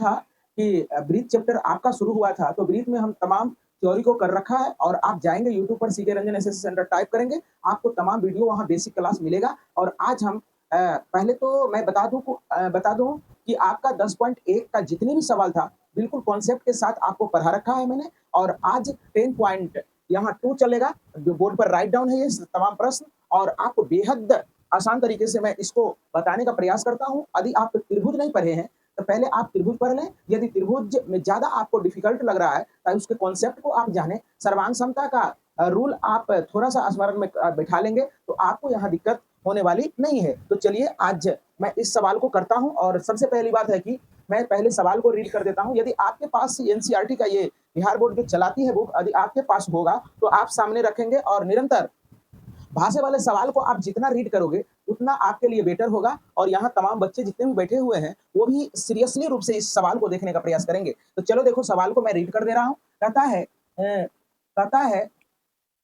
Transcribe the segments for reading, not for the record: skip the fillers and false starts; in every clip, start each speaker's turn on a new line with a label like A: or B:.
A: था कि breathe chapter आपका शुरू हुआ था, तो ब्रीथ में हम तमाम थ्योरी को कर रखा है और आप जाएँगे यूट्यूब पर CK Ranjan SSC centre type करेंगे, आपको तमाम वीडियो वहाँ बेसिक क्लास मिलेगा। और आज हम पहले तो मैं बता दूँ कि आपका 10.1 का जितने भी सवाल था, बिल्कुल कॉन्सेप्ट के साथ आपको पढ़ा रखा है मैंने। और आज 10 पॉइंट यहाँ 2 चलेगा, जो बोर्ड पर राइट डाउन है ये तमाम प्रश्न, और आपको बेहद आसान तरीके से मैं इसको बताने का प्रयास करता हूँ। यदि आप त्रिभुज नहीं पढ़े हैं, तो पहले आप त्रिभुज पढ़ लें। यदि त्रिभुज में ज़्यादा आपको डिफ़िकल्ट लग रहा है, तो उसके कॉन्सेप्ट को आप जानें। सर्वांग समता का रूल आप थोड़ा-सा स्मरण में बिठा लेंगे, तो आपको यहाँ दिक्कत होने वाली नहीं है। तो चलिए आज मैं इस सवाल को करता हूँ, और सबसे पहली बात है कि मैं पहले सवाल को रीड कर देता हूँ। यदि आपके पास एनसीईआरटी का ये बिहार बोर्ड जो चलाती है बुक, यदि आपके पास होगा, तो आप सामने रखेंगे और निरंतर भाषा वाले सवाल को आप जितना रीड करोगे, उतना आपके लिए बेटर होगा। और यहाँ तमाम बच्चे जितने भी बैठे हुए हैं, वो भी सीरियसली रूप से इस सवाल को देखने का प्रयास करेंगे। तो चलो देखो, सवाल को मैं रीड कर दे रहा हूँ। कहता है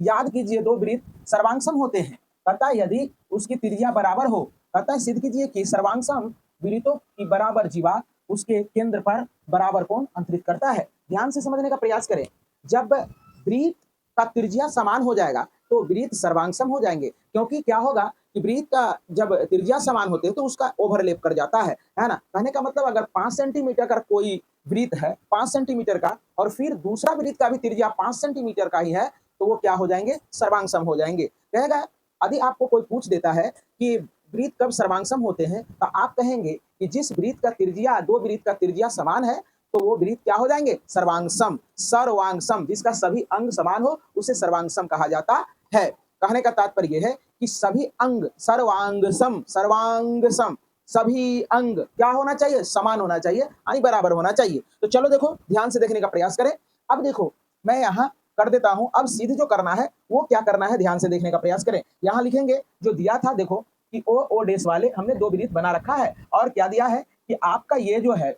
A: याद कीजिए 2 वृत्त सर्वांगसम होते हैं। कहता है यदि उसकी त्रिज्या बराबर हो, कहता है सिद्ध कीजिए कि सर्वांगसम वृत्तों की बराबर जीवा उसके केंद्र पर बराबर कोण अंतरित करता है। ध्यान से समझने का प्रयास करें। जब वृत्त का त्रिज्या समान हो जाएगा, तो वृत्त सर्वांगसम हो जाएंगे। क्योंकि क्या होगा कि वृत्त का जब त्रिज्या समान होते हैं, तो उसका ओवरलैप कर जाता है ना। कहने का मतलब, अगर 5 सेंटीमीटर का कोई वृत्त है, 5 सेंटीमीटर का, और फिर दूसरा वृत्त का भी त्रिज्या 5 सेंटीमीटर का ही है, तो वो क्या हो जाएंगे? सर्वांगसम हो जाएंगे। कहेगा, यदि आपको कोई पूछ देता है कि वृत्त कब सर्वांगसम होते हैं, तो आप कहेंगे कि जिस वृत्त का त्रिज्या, 2 वृत्त का त्रिज्या समान है, तो वो वृत्त क्या हो जाएंगे? सर्वांगसम। सर्वांगसम, जिसका सभी अंग समान हो, उसे सर्वांगसम कहा जाता है। कहने का तात्पर्य यह है कि सभी अंग सर्वांगसम, सर्वांगसम, सभी अंग क्या होना चाहिए? समान होना चाहिए, यानी बराबर होना चाहिए। तो चलो देखो, ध्यान से देखने का प्रयास करें। अब देखो, मैं यहाँ कर देता हूं। अब सीधे जो करना है वो क्या करना है, ध्यान से देखने का प्रयास करें। यहां लिखेंगे जो दिया था, देखो कि ओ डेश वाले हमने 2 वृत्त बना रखा है, और क्या दिया है कि आपका ये जो है,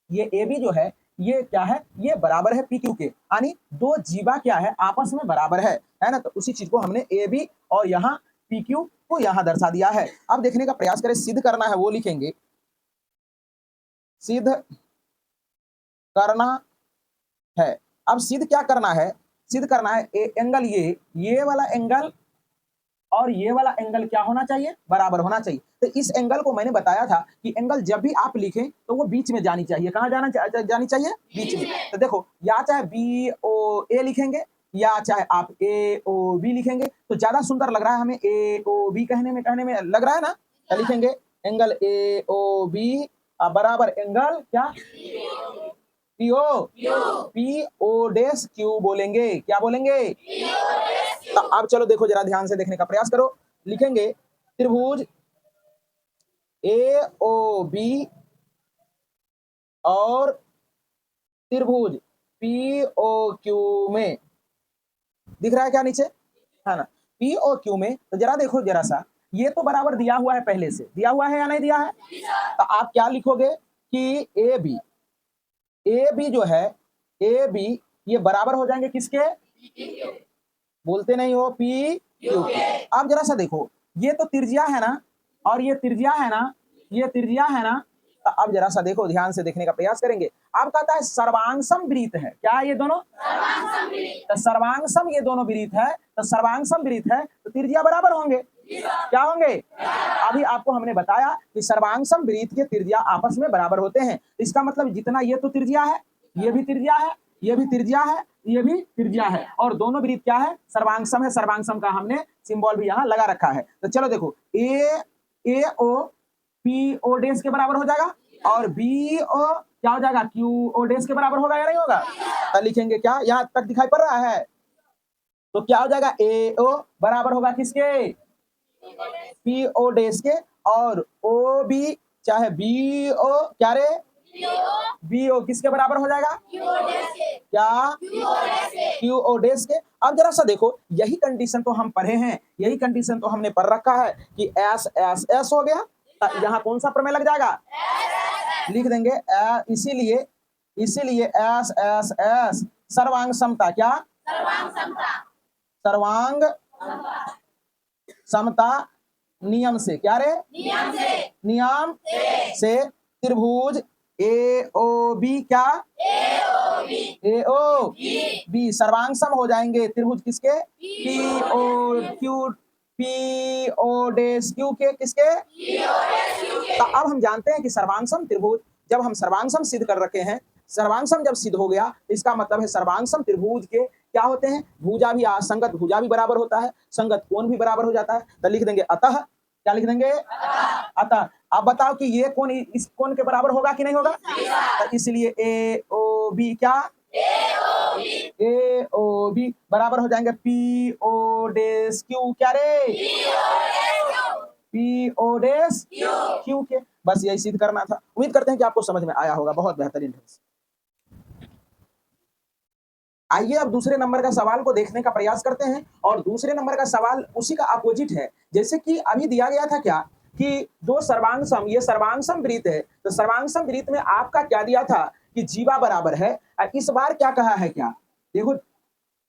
A: ये ए बी जो है, ये क्या है? ये बराबर है पी क्यू के, यानी 2 जीवा क्या है? आपस में बराबर है ना। तो उसी चीज को हमने ए बी और यहाँ पी क्यू को यहाँ दर्शा दिया है। अब देखने का प्रयास करें, सिद्ध करना है वो लिखेंगे, सिद्ध करना है। अब सिद्ध क्या करना है? सिद्ध करना है एंगल, ये वाला एंगल और ये वाला एंगल क्या होना चाहिए? बराबर होना चाहिए। तो इस एंगल को मैंने बताया था कि एंगल जब भी आप लिखें, तो वो बीच में जानी चाहिए। कहाँ जानी चाहिए? बीच में। तो देखो, या चाहे बी ओ ए लिखेंगे, या चाहे आप ए ओ बी लिखेंगे, तो ज्यादा सुंदर लग रहा है हमें ए ओ बी कहने में लग रहा है ना। तो लिखेंगे एंगल ए ओ बी बराबर एंगल क्या? पी ओ डेश क्यू बोलेंगे। क्या बोलेंगे? तो अब चलो देखो, जरा ध्यान से देखने का प्रयास करो। लिखेंगे त्रिभुज ए ओ बी और त्रिभुज पी ओ क्यू में, दिख रहा है क्या नीचे? है ना, पी ओ क्यू में। तो जरा देखो, जरा सा, ये तो बराबर दिया हुआ है, पहले से दिया हुआ है या नहीं दिया है? तो आप क्या लिखोगे कि ए बी जो है, ए बी ये बराबर हो जाएंगे किसके? बोलते नहीं हो? पी क्यू के। अब जरा सा देखो, ये तो त्रिज्या है ना, और ये त्रिज्या है ना, ये त्रिज्या है ना। तो अब जरा सा देखो, ध्यान से देखने का प्रयास करेंगे। अब कहता है सर्वांगसम वृत्त है। क्या ये दोनों? तो सर्वांगसम ये दोनों वृत्त है, तो सर्वांगसम वृत्त है, तो त्रिज्या बराबर होंगे। क्या होंगे? अभी आपको हमने बताया कि सर्वांगसम वृत्त के त्रिज्या आपस में बराबर होते हैं। इसका मतलब जितना ये तो त्रिज्या है, ये भी त्रिज्या है, ये भी त्रिज्या है, ये भी त्रिज्या है, और दोनों वृत्त क्या है? सर्वांगसम है। सर्वांगसम का हमने सिंबल भी यहाँ लगा रखा है। तो चलो देखो, ए ओ पी ओ डेश के बराबर हो जाएगा, और बी ओ क्या हो जाएगा? क्यू ओ डेश के बराबर होगा या नहीं होगा? तो लिखेंगे क्या? यहाँ तक दिखाई पड़ रहा है? तो क्या हो जाएगा? ए ओ बराबर होगा किसके? पी ओ डेश के, और ओ बी चाहे बी ओ क्या रे? बी ओ किसके बराबर हो जाएगा? क्या? क्यू ओ डेश के। अब जरा सा देखो, यही कंडीशन तो हम पढ़े हैं, यही कंडीशन तो हमने पढ़ रखा है कि एस एस एस हो गया। यहाँ कौन सा प्रमेय लग जाएगा? लिख देंगे इसीलिए एस एस एस सर्वांग समता। क्या? सर्वांग समता नियम से। क्या रे? नियम से त्रिभुज ए ओ बी क्या, ए ओ बी सर्वांग सम हो जाएंगे त्रिभुज किसके, P O Q, P O डेस क्यू के, किसके, तो अब हम जानते हैं कि सर्वांग सम त्रिभुज, जब हम सर्वांग सम सिद्ध कर रखे हैं, सर्वांग सम जब सिद्ध हो गया इसका मतलब है सर्वांग सम त्रिभुज के क्या होते हैं, भुजा भी संगत भुजा भी बराबर होता है, संगत कोण भी बराबर हो जाता है। तो लिख देंगे अतः, क्या लिख देंगे, अतः। आप बताओ कि ये कोण इस कोण के बराबर होगा कि नहीं होगा, तो इसलिए ए ओ बी क्या, ए ओ बी बराबर हो जाएंगे पी ओ डेस क्यू, क्या रे, पी ओ डेस क्यू के। बस यही सिद्ध करना था। उम्मीद करते हैं कि आपको समझ में आया होगा बहुत बेहतरीन ढंग से। आइए अब दूसरे नंबर का सवाल को देखने का प्रयास करते हैं, और दूसरे नंबर का सवाल उसी का अपोजिट है। जैसे कि अभी दिया गया था क्या कि दो सर्वांग सम, ये सर्वांग सम वृत्त है, तो सर्वांग सम वृत्त में आपका क्या दिया था कि जीवा बराबर है, और इस बार क्या कहा है, क्या देखो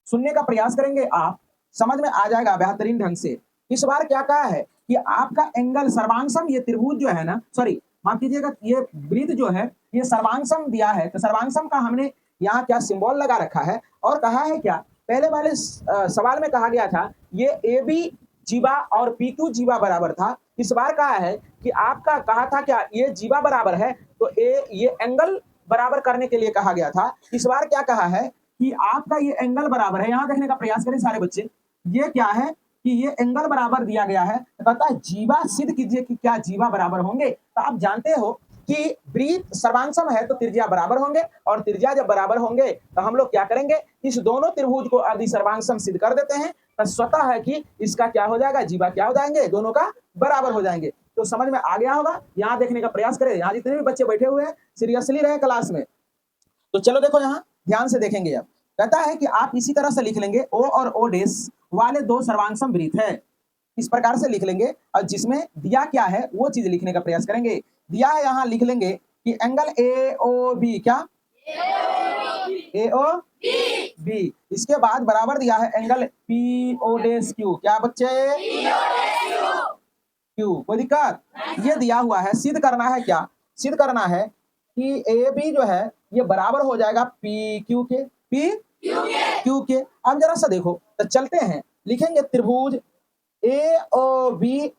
A: सुनने का प्रयास करेंगे आप, समझ में आ जाएगा बेहतरीन ढंग से। इस बार क्या कहा है कि आपका एंगल सर्वांग सम, ये त्रिभुज जो है ना, सॉरी माफ कीजिएगा, ये वृत्त जो है ये सर्वांग सम दिया है, तो सर्वांग सम का हमने यहाँ क्या सिंबल लगा रखा है, और कहा है क्या, पहले वाले सवाल में कहा गया था ये ए बी जीवा और पी क्यू जीवा बराबर था। इस बार कहा है कि आपका कहा था क्या ये जीवा बराबर है, तो ये एंगल बराबर करने के लिए कहा गया था। इस बार क्या कहा है कि आपका ये एंगल बराबर है, यहां देखने का प्रयास करें सारे बच्चे, ये क्या है कि ये एंगल बराबर दिया गया है, तो कहता है जीवा सिद्ध कीजिए कि क्या जीवा बराबर होंगे। तो आप जानते हो कि वृत्त सर्वांग सम है तो त्रिज्या बराबर होंगे, और त्रिज्या जब बराबर होंगे तो हम लोग क्या करेंगे, इस दोनों त्रिभुज को आदि सर्वांग सम सिद्ध कर देते हैं, तो स्वतः है कि इसका क्या हो जाएगा, जीवा क्या हो जाएंगे, दोनों का बराबर हो जाएंगे। तो समझ में आ गया होगा, यहाँ देखने का प्रयास करें, यहाँ जितने भी बच्चे बैठे हुए हैं सीरियसली रहे क्लास में। तो चलो देखो यहाँ ध्यान से देखेंगे। अब कहता है कि आप इसी तरह से लिख लेंगे ओ और ओ डेस वाले दो सर्वांग सम वृत्त है, इस प्रकार से लिख लेंगे, और जिसमें दिया क्या है वो चीज लिखने का प्रयास करेंगे। दिया है यहाँ लिख लेंगे कि एंगल ए ओ बी, क्या ए ओ बी, इसके बाद बराबर दिया है एंगल पी ओ डेस क्यू, क्या बच्चे, क्यू, कोई दिक्कत, ये दिया हुआ है। सिद्ध करना है, क्या सिद्ध करना है कि ए बी जो है ये बराबर हो जाएगा पी क्यू के, पी क्यू के। अब जरा सा देखो, तो चलते हैं लिखेंगे त्रिभुज ए ओ बी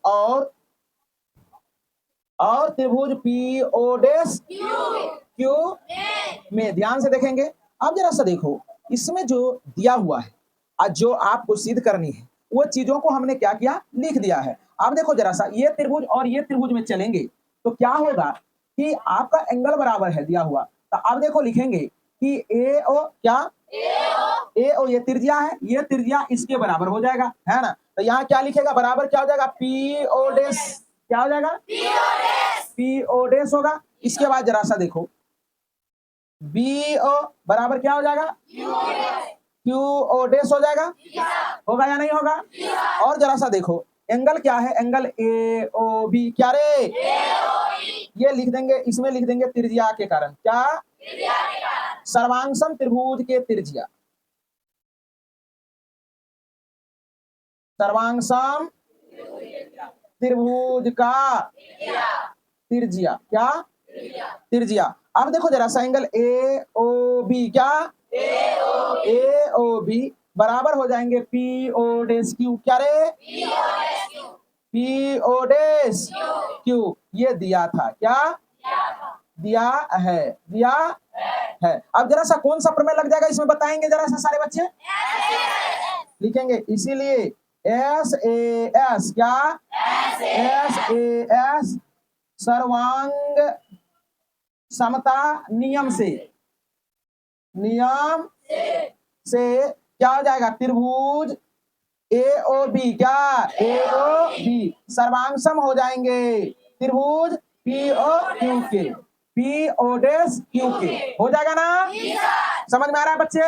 A: और त्रिभुज पी ओ डेस क्यू में ध्यान से देखेंगे। अब जरा सा देखो, इसमें जो दिया हुआ है और जो आपको सिद्ध करनी है वो चीजों को हमने क्या किया, लिख दिया है। अब देखो जरा सा, ये त्रिभुज और ये त्रिभुज में चलेंगे तो क्या होगा कि आपका एंगल बराबर है दिया हुआ, तो अब देखो लिखेंगे कि ए ओ, क्या ए ओ ये त्रिज्या है, ये त्रिज्या इसके बराबर हो जाएगा, है ना। तो यहाँ क्या लिखेगा, बराबर क्या हो जाएगा, पी ओ डेस, क्या हो जाएगा, पी ओ डेस होगा। इसके बाद जरा सा देखो बी ओ बराबर क्या हो जाएगा, क्यू ओ डेस हो जाएगा, होगा या नहीं होगा। और जरा सा देखो एंगल क्या है, एंगल ए ओ बी, क्या रे, ये लिख देंगे, इसमें लिख देंगे त्रिज्या के कारण, क्या, सर्वांग सम त्रिभुज के त्रिज्या, सर्वांग सम त्रिभुज का त्रिज्या, क्या, त्रिज्या। अब देखो जरा सा एंगल ए ओ बी, क्या ए ओ बी बराबर हो जाएंगे पी ओ डेस क्यू, क्या रे, पी ओ डेस क्यू, ये दिया था, क्या दिया है, दिया है। अब जरा सा कौन सा प्रमेय लग जाएगा इसमें बताएंगे जरा सा सारे बच्चे, लिखेंगे इसीलिए एस ए एस, क्या एस ए एस सर्वांग समता नियम से, नियम से क्या हो जाएगा, त्रिभुज ए ओ बी, क्या ए ओ बी सर्वांग सम हो जाएंगे त्रिभुज पी ओ क्यू के, पी ओ डेस क्यू के, हो जाएगा ना, समझ में आ रहा है बच्चे।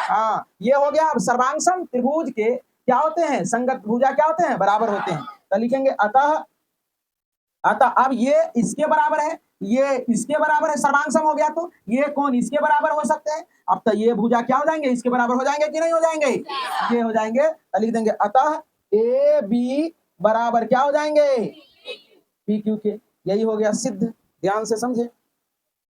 A: हाँ ये हो गया। अब सर्वांग सम त्रिभुज के क्या होते हैं, संगत भुजा क्या होते हैं, बराबर होते हैं। तो लिखेंगे अतः, अतः अब ये इसके बराबर है, ये इसके बराबर है, सर्वांग सम हो गया, तो ये कौन इसके बराबर हो सकते हैं। अब तो ये भुजा क्या हो जाएंगे, इसके बराबर हो जाएंगे कि नहीं हो जाएंगे, ये हो जाएंगे। तो लिख देंगे अतः ए बी बराबर क्या हो जाएंगे, पी क्यू के। यही हो गया सिद्ध, ध्यान से समझे।